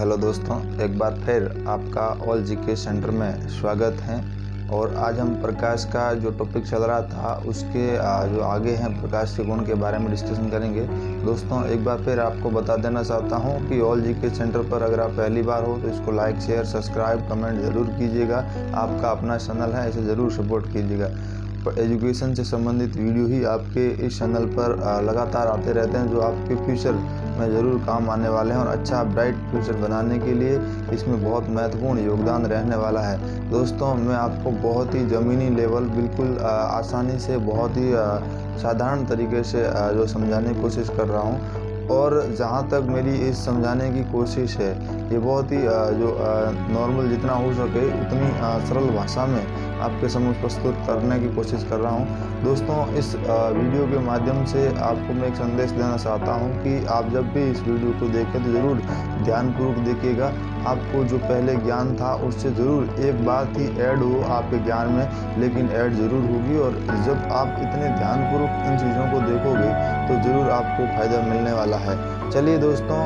Hello दोस्तों, एक बार फिर आपका ऑल जीके सेंटर में स्वागत है। और आज हम प्रकाश का जो टॉपिक चल रहा था उसके जो आगे हैं प्रकाश के गुण के बारे में डिस्कशन करेंगे। दोस्तों, एक बार फिर आपको बता देना चाहता हूं कि ऑल जीके सेंटर पर अगर आप पहली बार हो तो इसको लाइक, शेयर, सब्सक्राइब, कमेंट ज़रूर कीजिएगा। आपका अपना चैनल है, इसे ज़रूर सपोर्ट कीजिएगा। एजुकेशन से संबंधित वीडियो ही आपके इस चैनल पर लगातार आते रहते हैं, जो आपके फ्यूचर में ज़रूर काम आने वाले हैं और अच्छा ब्राइट फ्यूचर बनाने के लिए इसमें बहुत महत्वपूर्ण योगदान रहने वाला है। दोस्तों, मैं आपको बहुत ही ज़मीनी लेवल बिल्कुल आसानी से बहुत ही साधारण तरीके से जो समझाने की कोशिश कर रहा हूँ। और जहाँ तक मेरी इस समझाने की कोशिश है, ये बहुत ही जो नॉर्मल जितना हो सके उतनी सरल भाषा में आपके समक्ष प्रस्तुत करने की कोशिश कर रहा हूँ। दोस्तों, इस वीडियो के माध्यम से आपको मैं एक संदेश देना चाहता हूँ कि आप जब भी इस वीडियो को देखें तो ज़रूर ध्यानपूर्वक देखिएगा। आपको जो पहले ज्ञान था उससे ज़रूर एक बात ही ऐड हो आपके ज्ञान में, लेकिन ऐड ज़रूर होगी। और जब आप इतने ध्यानपूर्वक इन चीज़ों को देखोगे तो ज़रूर आपको फ़ायदा मिलने वाला है। चलिए दोस्तों,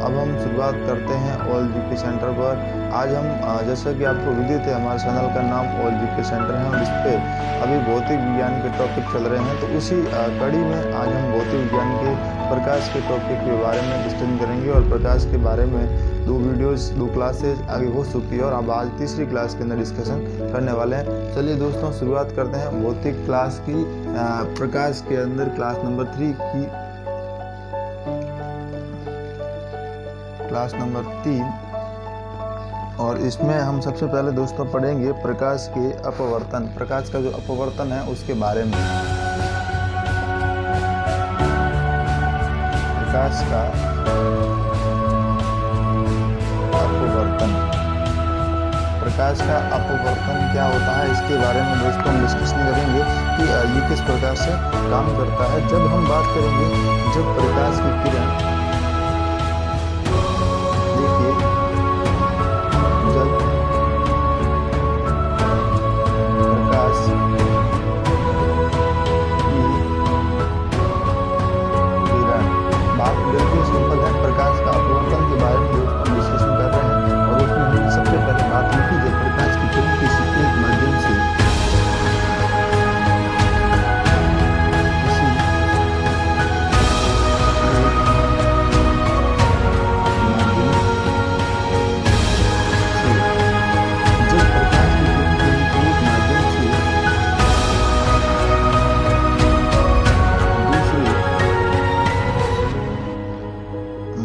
अब हम शुरुआत करते हैं ऑल जीके सेंटर पर। आज हम जैसा कि आपको विदित है, हमारे चैनल का नाम ऑल जीके सेंटर है और इस पर अभी भौतिक विज्ञान के टॉपिक चल रहे हैं। तो उसी कड़ी में आज हम भौतिक विज्ञान के प्रकाश के टॉपिक के बारे में डिस्कशन करेंगे। और प्रकाश के बारे में 2 क्लासेज आगे हो चुकी है और अब आज तीसरी क्लास के अंदर डिस्कशन करने वाले हैं। चलिए दोस्तों, शुरुआत करते हैं भौतिक क्लास की। प्रकाश के अंदर क्लास नंबर 3 और इसमें हम सबसे पहले दोस्तों पढ़ेंगे प्रकाश के अपवर्तन। प्रकाश का जो अपवर्तन है उसके बारे में। प्रकाश का अपवर्तन, प्रकाश का अपवर्तन क्या होता है इसके बारे में दोस्तों हम डिस्कशन करेंगे कि ये किस प्रकार से काम करता है। जब हम बात करेंगे, जब प्रकाश की किरण,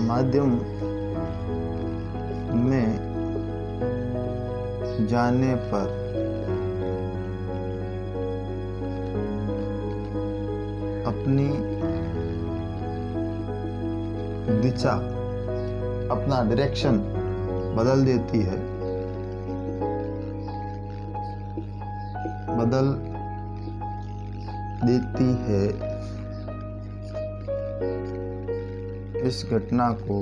माध्यम में जाने पर अपनी दिशा, अपना डायरेक्शन बदल देती है, इस घटना को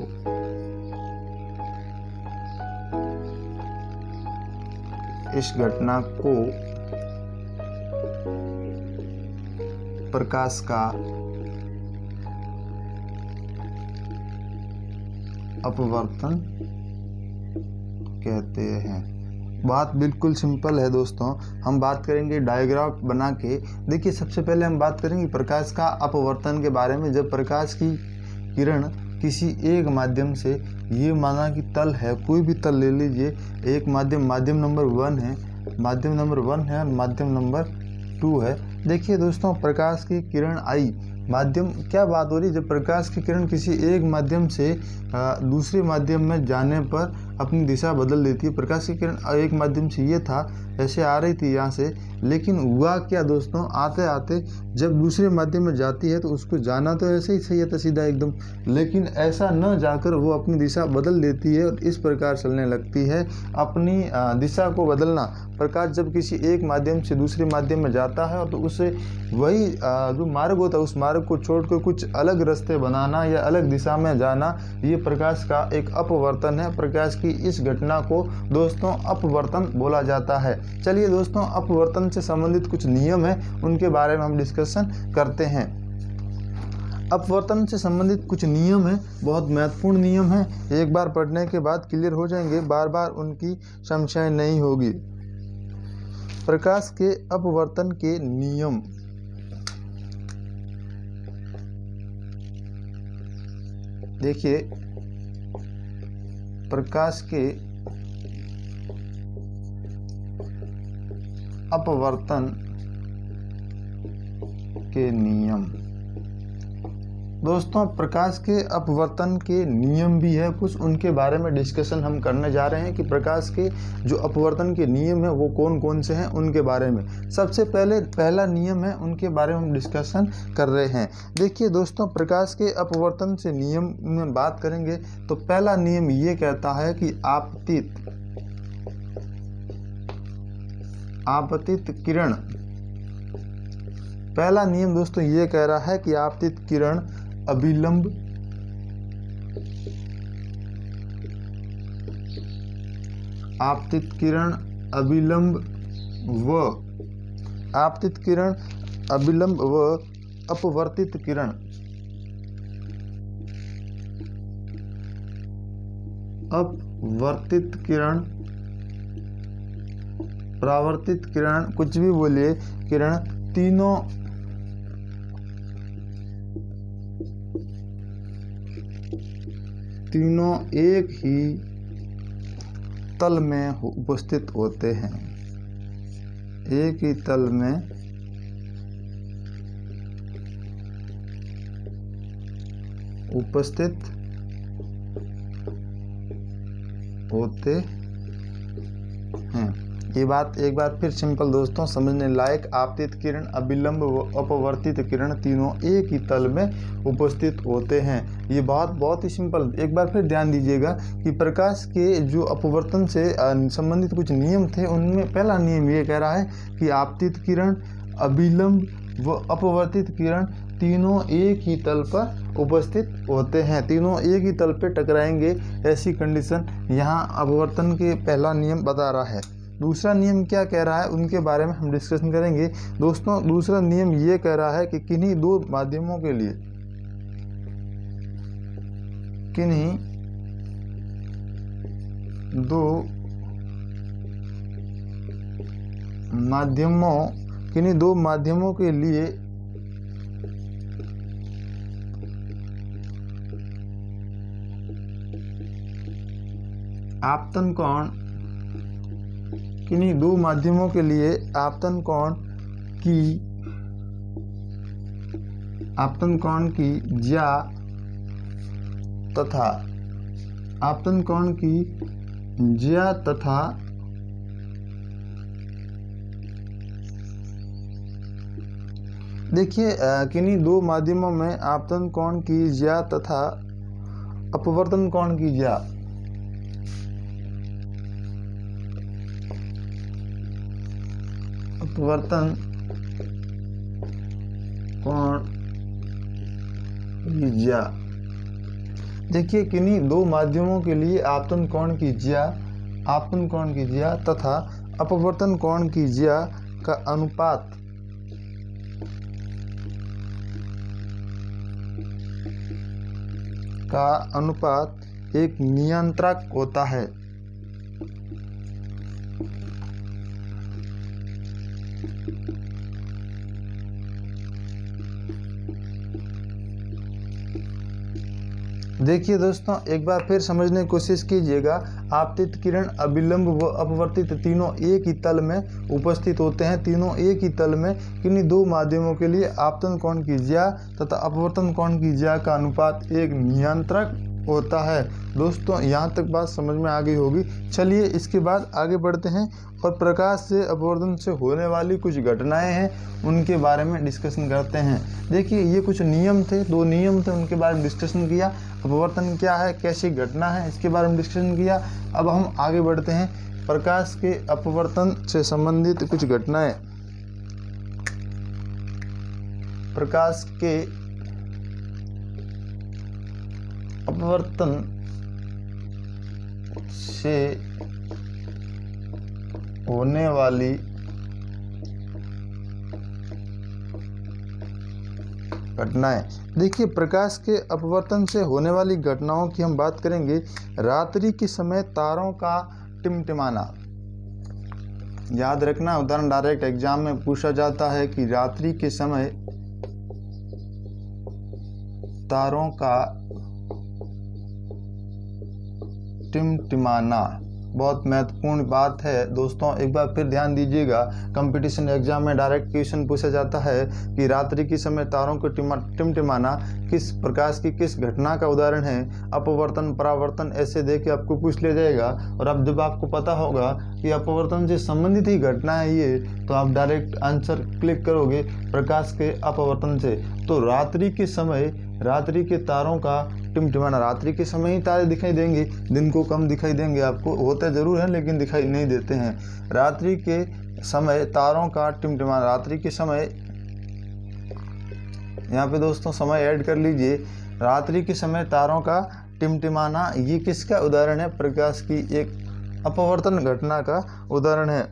प्रकाश का अपवर्तन कहते हैं। बात बिल्कुल सिंपल है दोस्तों। हम बात करेंगे डायग्राफ बना के। देखिए, सबसे पहले हम बात करेंगे प्रकाश का अपवर्तन के बारे में। जब प्रकाश की किरण किसी एक माध्यम से, ये माना कि तल है, कोई भी तल ले लीजिए, एक माध्यम नंबर 1 है, और माध्यम नंबर 2 है। देखिए दोस्तों, प्रकाश की किरण आई, माध्यम क्या बात हो रही, जब प्रकाश की किरण किसी एक माध्यम से दूसरे माध्यम में जाने पर अपनी दिशा बदल देती है। प्रकाश की किरण एक माध्यम से ये था, ऐसे आ रही थी यहाँ से, लेकिन हुआ क्या दोस्तों, आते आते जब दूसरे माध्यम में जाती है तो उसको जाना तो ऐसे ही सही है, सीधा एकदम, लेकिन ऐसा न जाकर वो अपनी दिशा बदल देती है और इस प्रकार चलने लगती है। अपनी दिशा को बदलना, प्रकाश जब किसी एक माध्यम से दूसरे माध्यम में जाता है तो उसे वही जो मार्ग होता है उस मार्ग को छोड़कर कुछ अलग रास्ते बनाना या अलग दिशा में जाना, ये प्रकाश का एक अपवर्तन है। प्रकाश की इस घटना को दोस्तों अपवर्तन बोला जाता है। चलिए दोस्तों, अपवर्तन से संबंधित कुछ नियम है, उनके बारे में हम डिस्कशन करते हैं। अपवर्तन से संबंधित कुछ नियम हैं, बहुत महत्वपूर्ण नियम हैं। एक बार पढ़ने के बाद क्लियर हो जाएंगे, बार बार उनकी समस्याएं नहीं होगी। प्रकाश के अपवर्तन के नियम। देखिए, प्रकाश के अपवर्तन के नियम। दोस्तों, प्रकाश के अपवर्तन के नियम भी है कुछ, उनके बारे में डिस्कशन हम करने जा रहे हैं कि प्रकाश के जो अपवर्तन के नियम है वो कौन कौन से हैं उनके बारे में। सबसे पहला नियम है, उनके बारे में हम डिस्कशन कर रहे हैं। देखिए दोस्तों, प्रकाश के अपवर्तन से नियम में बात करेंगे तो पहला नियम ये कहता है कि आपतित किरण। पहला नियम दोस्तों ये कह रहा है कि आपतित किरण अभिलंब व अपवर्तित किरण परावर्तित किरण, कुछ भी बोलिए, किरण तीनों एक ही तल में उपस्थित होते हैं। एक ही तल में उपस्थित होते हैं। ये बात एक बार फिर सिंपल दोस्तों समझने लायक। आपतित किरण, अभिलंब व अपवर्तित किरण तीनों एक ही तल में उपस्थित होते हैं। ये बात बहुत ही सिंपल। एक बार फिर ध्यान दीजिएगा कि प्रकाश के जो अपवर्तन से संबंधित कुछ नियम थे, उनमें पहला नियम ये कह रहा है कि आपतित किरण, अभिलंब व अपवर्तित किरण तीनों एक ही तल पर उपस्थित होते हैं। तीनों एक ही तल पे टकराएंगे, ऐसी कंडीशन यहाँ अपवर्तन के पहला नियम बता रहा है। दूसरा नियम क्या कह रहा है उनके बारे में हम डिस्कशन करेंगे। दोस्तों, दूसरा नियम ये कह रहा है कि किन्हीं दो माध्यमों के लिए किन्हीं दो माध्यमों के लिए आपतन कोण, किन्हीं दो माध्यमों के लिए आपतन कोण की ज्या तथा देखिए, किन्हीं दो माध्यमों में आपतन कोण की ज्या तथा अपवर्तन कोण की ज्या। अपवर्तन कोण की ज्या। देखिए, किन्हीं दो माध्यमों के लिए आपतन कोण की ज्या तथा अपवर्तन कोण की ज्या का अनुपात एक नियंत्रक होता है। देखिए दोस्तों, एक बार फिर समझने की कोशिश कीजिएगा। आपतित किरण, अभिलंब व अपवर्तित तीनों एक ही तल में उपस्थित होते हैं। तीनों एक ही तल में किन्हीं दो माध्यमों के लिए आपतन कोण की ज्या तथा अपवर्तन कोण की ज्या का अनुपात एक नियंत्रक होता है। दोस्तों, यहाँ तक बात समझ में आ गई होगी। चलिए इसके बाद आगे बढ़ते हैं और प्रकाश से अपवर्तन से होने वाली कुछ घटनाएं हैं उनके बारे में डिस्कशन करते हैं। देखिए, ये कुछ नियम थे, दो नियम थे, उनके बारे में डिस्कशन किया। अपवर्तन क्या है, कैसी घटना है, इसके बारे में डिस्कशन किया। अब हम आगे बढ़ते हैं। प्रकाश के अपवर्तन से संबंधित कुछ घटनाएं। प्रकाश के अपवर्तन से होने वाली घटनाएं। देखिए, प्रकाश के अपवर्तन से होने वाली घटनाओं की हम बात करेंगे। रात्रि के समय तारों का टिमटिमाना। याद रखना, उदाहरण डायरेक्ट एग्जाम में पूछा जाता है कि रात्रि के समय तारों का टिमटिमाना। बहुत महत्वपूर्ण बात है दोस्तों, एक बार फिर ध्यान दीजिएगा। कंपटीशन एग्जाम में डायरेक्ट क्वेश्चन पूछा जाता है कि रात्रि के समय तारों को टिमटिमाना किस प्रकाश की किस घटना का उदाहरण है। अपवर्तन, परावर्तन ऐसे दे के आपको पूछ लिया जाएगा। और अब जब आपको पता होगा कि अपवर्तन से संबंधित ही घटना है ये, तो आप डायरेक्ट आंसर क्लिक करोगे प्रकाश के अपवर्तन से। तो रात्रि के समय रात्रि के तारों का टिमटिमाना। रात्रि के समय ही तारे दिखाई देंगे, दिन को कम दिखाई देंगे आपको, होते जरूर हैं लेकिन दिखाई नहीं देते हैं। रात्रि के समय तारों का टिमटिमाना। रात्रि के समय, यहाँ पे दोस्तों समय ऐड कर लीजिए। रात्रि के समय तारों का टिमटिमाना, ये किसका उदाहरण है? प्रकाश की एक अपवर्तन घटना का उदाहरण है।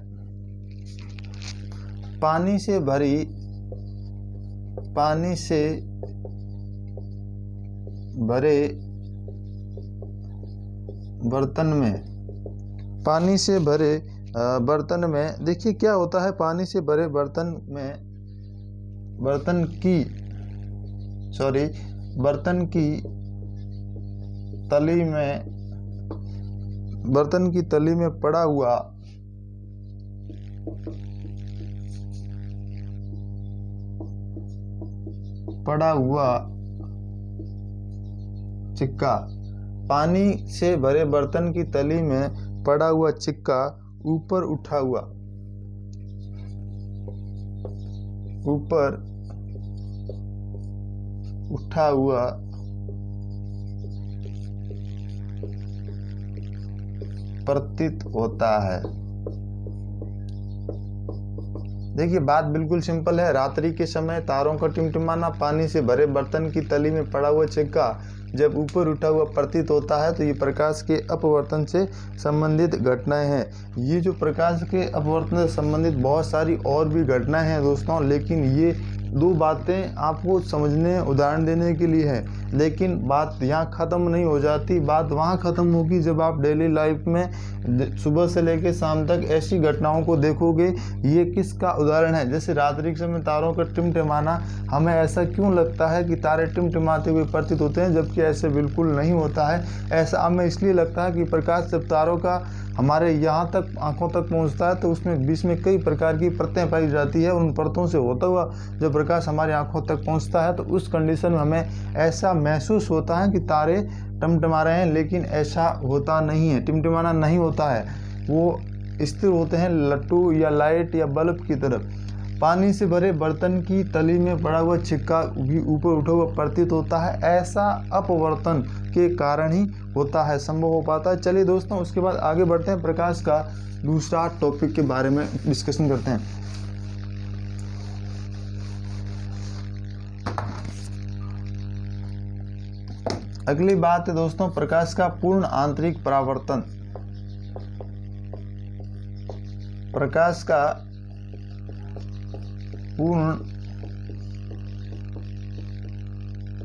पानी से भरे बर्तन में देखिए क्या होता है। पानी से भरे बर्तन की तली में पड़ा हुआ चिक्का। पानी से भरे बर्तन की तली में पड़ा हुआ चिक्का ऊपर उठा हुआ प्रतीत होता है। देखिए, बात बिल्कुल सिंपल है। रात्रि के समय तारों का टिमटिमाना, पानी से भरे बर्तन की तली में पड़ा हुआ चिक्का जब ऊपर उठा हुआ प्रतीत होता है तो ये प्रकाश के अपवर्तन से संबंधित घटनाएं हैं। ये जो प्रकाश के अपवर्तन से संबंधित बहुत सारी और भी घटनाएं हैं दोस्तों, लेकिन ये दो बातें आपको समझने, उदाहरण देने के लिए है। लेकिन बात यहाँ ख़त्म नहीं हो जाती। बात वहाँ ख़त्म होगी जब आप डेली लाइफ में सुबह से लेकर शाम तक ऐसी घटनाओं को देखोगे। ये किसका उदाहरण है? जैसे रात्रि के समय तारों का टिमटिमाना, हमें ऐसा क्यों लगता है कि तारे टिमटिमाते हुए प्रतीत होते हैं, जबकि ऐसे बिल्कुल नहीं होता है। ऐसा हमें इसलिए लगता है कि प्रकाश जब तारों का हमारे यहाँ तक, आँखों तक पहुँचता है तो उसमें बीच में कई प्रकार की परतें पाई जाती है। उन परतों से होता हुआ जब प्रकाश हमारे आँखों तक पहुँचता है तो उस कंडीशन में हमें ऐसा महसूस होता है कि तारे टिमटिमा रहे हैं, लेकिन ऐसा होता नहीं है। टिमटिमाना नहीं होता है, वो स्थिर होते हैं लट्टू या लाइट या बल्ब की तरफ। पानी से भरे बर्तन की तली में पड़ा हुआ छिक्का भी ऊपर उठा हुआ प्रतीत होता है। ऐसा अपवर्तन के कारण ही होता है, संभव हो पाता है। चलिए दोस्तों, उसके बाद आगे बढ़ते हैं, प्रकाश का दूसरा टॉपिक के बारे में डिस्कशन करते हैं। अगली बात है दोस्तों, प्रकाश का पूर्ण आंतरिक परावर्तन। प्रकाश का पूर्ण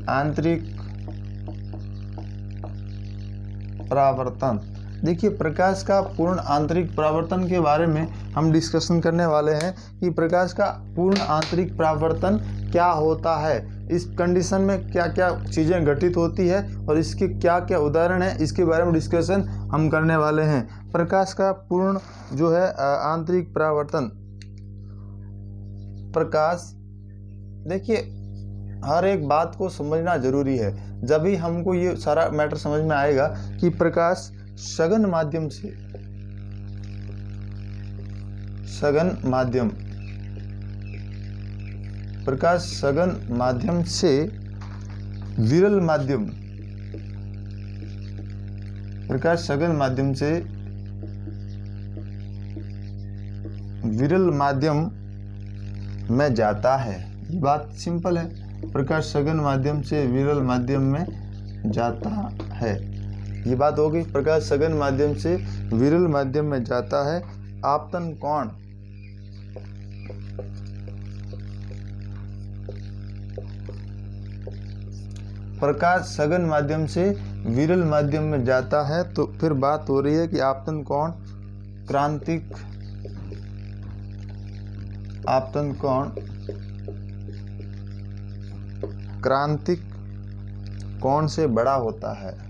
आंतरिक परावर्तन। देखिए, प्रकाश का पूर्ण आंतरिक परावर्तन के बारे में हम डिस्कशन करने वाले हैं कि प्रकाश का पूर्ण आंतरिक परावर्तन क्या होता है, इस कंडीशन में क्या क्या चीज़ें घटित होती है और इसके क्या क्या उदाहरण हैं, इसके बारे में डिस्कशन हम करने वाले हैं। प्रकाश का पूर्ण जो है आंतरिक परावर्तन। प्रकाश, देखिए हर एक बात को समझना जरूरी है, जब भी हमको ये सारा मैटर समझ में आएगा कि प्रकाश सघन माध्यम से, प्रकाश सघन माध्यम से विरल माध्यम, प्रकाश सघन माध्यम से विरल माध्यम में जाता है। ये बात सिंपल है, प्रकाश सघन माध्यम से विरल माध्यम में जाता है। ये बात हो गई, प्रकाश सघन माध्यम से विरल माध्यम में जाता है। आपतन कोण, प्रकाश सघन माध्यम से विरल माध्यम में जाता है, तो फिर बात हो रही है कि आपतन कोण क्रांतिक कोण से बड़ा होता है।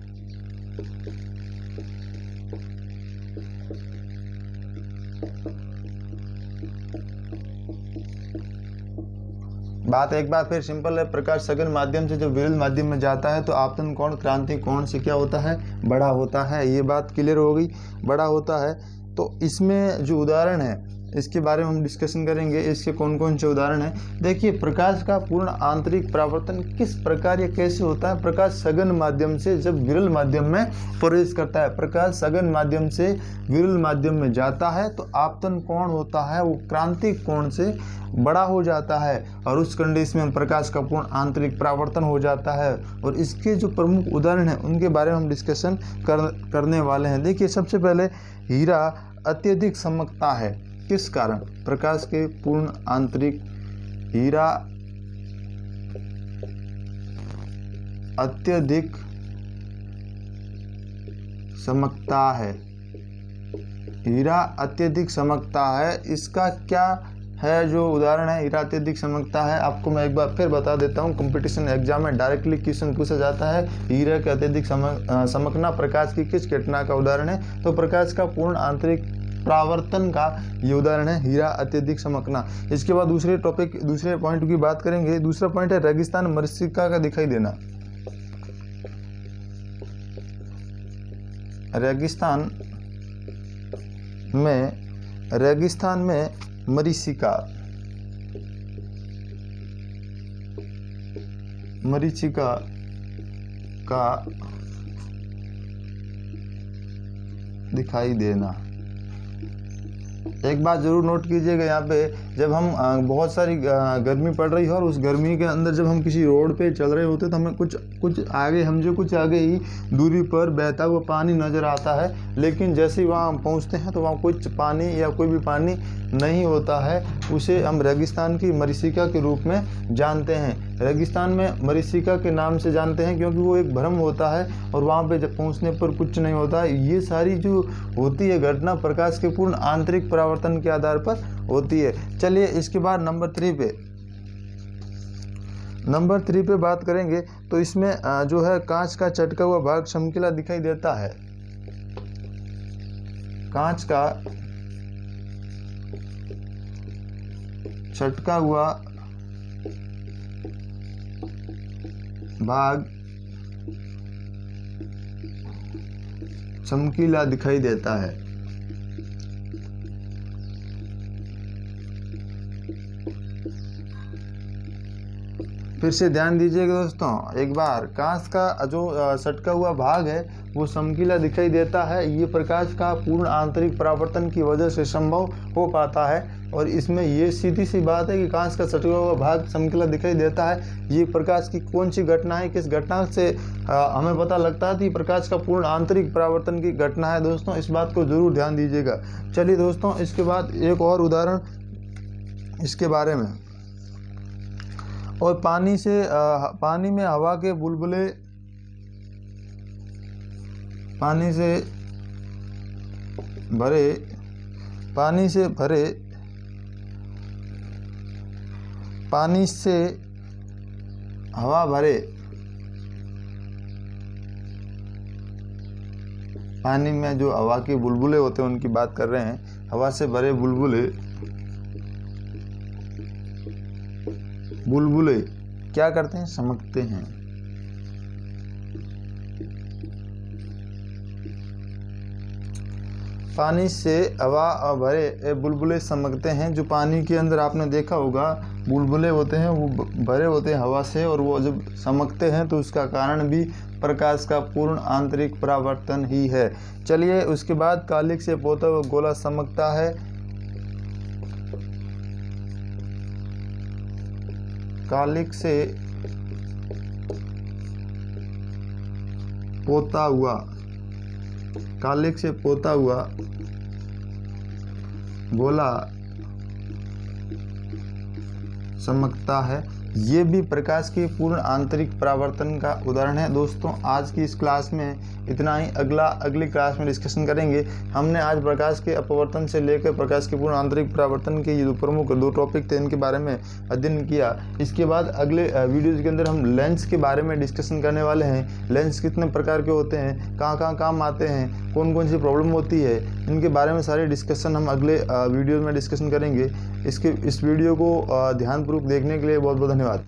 बात एक बार फिर सिंपल है, प्रकाश सघन माध्यम से जब विरल माध्यम में जाता है तो आपतन कोण क्रांतिक कोण से क्या होता है, बड़ा होता है। ये बात क्लियर हो गई, बड़ा होता है। तो इसमें जो उदाहरण है इसके बारे में हम डिस्कशन करेंगे, इसके कौन कौन से उदाहरण हैं। देखिए, प्रकाश का पूर्ण आंतरिक परावर्तन किस प्रकार या कैसे होता है। प्रकाश सघन माध्यम से जब विरल माध्यम में प्रवेश करता है, प्रकाश सघन माध्यम से विरल माध्यम में जाता है तो आपतन कोण होता है वो क्रांतिक कोण से बड़ा हो जाता है, और उस कंडीशन में प्रकाश का पूर्ण आंतरिक परावर्तन हो जाता है। और इसके जो प्रमुख उदाहरण हैं उनके बारे में हम डिस्कशन करने वाले हैं। देखिए, सबसे पहले हीरा अत्यधिक चमकता है। किस कारण? प्रकाश के पूर्ण आंतरिक हीरा अत्यधिक चमकता है। हीरा अत्यधिक चमकता है, इसका क्या है जो उदाहरण है हीरा अत्यधिक चमकता है, आपको मैं एक बार फिर बता देता हूँ। कंपटीशन एग्जाम में डायरेक्टली क्वेश्चन पूछा जाता है, हीरा के अत्यधिक चमकना प्रकाश की किस घटना का उदाहरण है। तो प्रकाश का पूर्ण आंतरिक परावर्तन का ये उदाहरण है, हीरा अत्यधिक चमकना। इसके बाद दूसरे पॉइंट की बात करेंगे। दूसरा पॉइंट है रेगिस्तान मरीचिका का दिखाई देना। रेगिस्तान में मरीचिका का दिखाई देना। एक बात जरूर नोट कीजिएगा, यहाँ पे जब हम बहुत सारी गर्मी पड़ रही है और उस गर्मी के अंदर जब हम किसी रोड पे चल रहे होते तो हमें कुछ आगे ही दूरी पर बहता हुआ पानी नज़र आता है, लेकिन जैसे ही वहाँ हम पहुँचते हैं तो वहाँ कुछ पानी या कोई भी पानी नहीं होता है। उसे हम रेगिस्तान की मरीचिका के रूप में जानते हैं। रेगिस्तान में मरीचिका के नाम से जानते हैं क्योंकि वो एक भ्रम होता है और वहाँ पे जब पहुँचने पर कुछ नहीं होता है। ये सारी जो होती है घटना प्रकाश के पूर्ण आंतरिक परावर्तन के आधार पर होती है। चलिए इसके बाद नंबर 3 पे बात करेंगे। तो इसमें जो है कांच का चटका हुआ भाग चमकीला दिखाई देता है। कांच का चटका हुआ भाग चमकीला दिखाई देता है। फिर से ध्यान दीजिएगा दोस्तों एक बार, कांच का जो सटका हुआ भाग है वो चमकीला दिखाई देता है। ये प्रकाश का पूर्ण आंतरिक परावर्तन की वजह से संभव हो पाता है। और इसमें ये सीधी सी बात है कि कांच का सटका हुआ भाग चमकीला दिखाई देता है। ये प्रकाश की कौन सी घटना है, किस घटना से हमें पता लगता है कि प्रकाश का पूर्ण आंतरिक परावर्तन की घटना है दोस्तों, इस बात को जरूर ध्यान दीजिएगा। चलिए दोस्तों, इसके बाद एक और उदाहरण इसके बारे में। और पानी में हवा के बुलबुले पानी से हवा भरे पानी में जो हवा के बुलबुले होते हैं उनकी बात कर रहे हैं। हवा से भरे बुलबुले क्या करते हैं, चमकते हैं। पानी से हवा भरे बुलबुले चमकते हैं। जो पानी के अंदर आपने देखा होगा बुलबुले होते हैं वो भरे होते हैं हवा से, और वो जब चमकते हैं तो उसका कारण भी प्रकाश का पूर्ण आंतरिक परावर्तन ही है। चलिए उसके बाद कालिक से पोता हुआ गोला चमकता है। कालिक से पोता हुआ गोला चमकता है। ये भी प्रकाश के पूर्ण आंतरिक परावर्तन का उदाहरण है। दोस्तों आज की इस क्लास में इतना ही, अगली क्लास में डिस्कशन करेंगे। हमने आज प्रकाश के अपवर्तन से लेकर प्रकाश के पूर्ण आंतरिक परावर्तन के ये जो प्रमुख 2 टॉपिक थे इनके बारे में अध्ययन किया। इसके बाद अगले वीडियोज़ के अंदर हम लेंस के बारे में डिस्कशन करने वाले हैं। लेंस कितने प्रकार के होते हैं, कहाँ काम आते हैं, कौन कौन सी प्रॉब्लम होती है, इनके बारे में सारे डिस्कशन हम अगले वीडियो में डिस्कशन करेंगे। इस वीडियो को ध्यानपूर्वक देखने के लिए बहुत बहुत धन्यवाद।